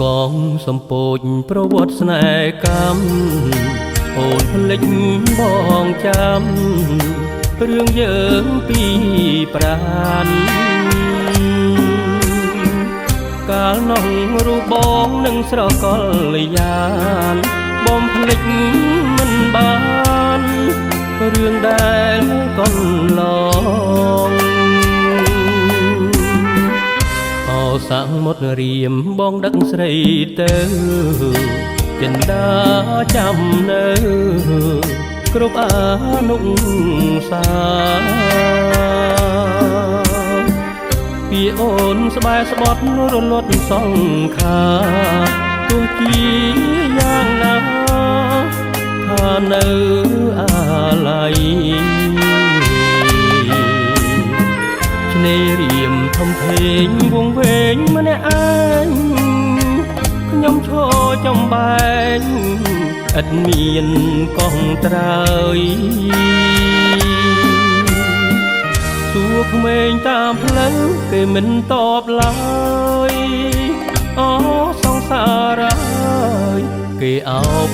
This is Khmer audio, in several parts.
កងសំពោចប្រវត្តិស្នេហ៍កម្មអូនភ្លេចបងចាំរឿងយើងពីប្រានកាលនោះរូបបងនឹងស្រកលយានបំភ្លេចមិនបានរឿងដែលកន្លងអសាំងមុតរៀមបងដឹកស្រីទៅចិនដាចាំនៅគ្រប់អនុសាពីអូនស្បែកស្បត់រលត់សង្ខាទោះជាយ៉ាងណាថានៅអាឡ័យឆ្នេររៀមធំធេងវងវែងម្នាក់ឯងខ្ញុំឈរចំបែងឥតមានកងត្រើយសួរក្មេងតាមផ្លូវគេមិនតបឡើយអូសង្សារហើយគេអោប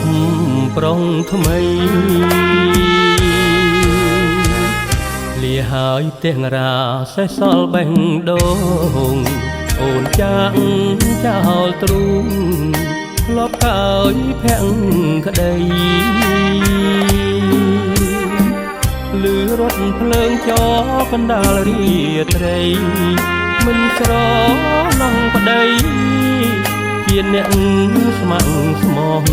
ប្រុងថ្មីលាហើយទាំងរាសេះសល់បេះដូងអូនចាក់ចោលទ្រូងធ្លាប់កើយភក្តីលឺរថភ្លើងចកណ្ដាលរាត្រីមិនស្រណងប្តីជាអ្នកស្ម័គ្រស្មោះ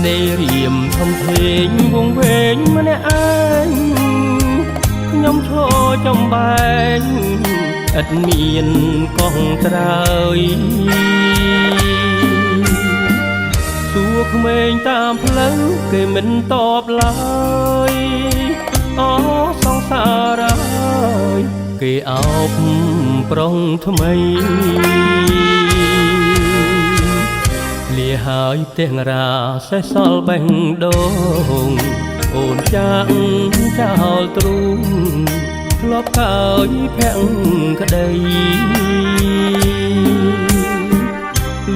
ឆ្នេររៀមធំធេងវងវែងម្នាក់ឯងខ្ញុំឈរចំបែងឥតមានកងត្រើយសួរក្មេងតាមផ្លូវគេមិនតបឡើយអូសង្សារហើយគេអោបប្រុងថ្មីលាហើយទាំងរាសេះសល់បេះដូងអូនចាក់ចោលទ្រូងធ្លាប់កើយភក្តី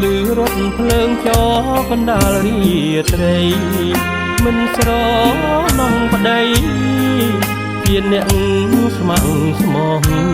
លឺរថភ្លើងចកណ្ដាលរាត្រីមិនស្រណងប្តីជាអ្នកស្ម័គ្រស្មោះ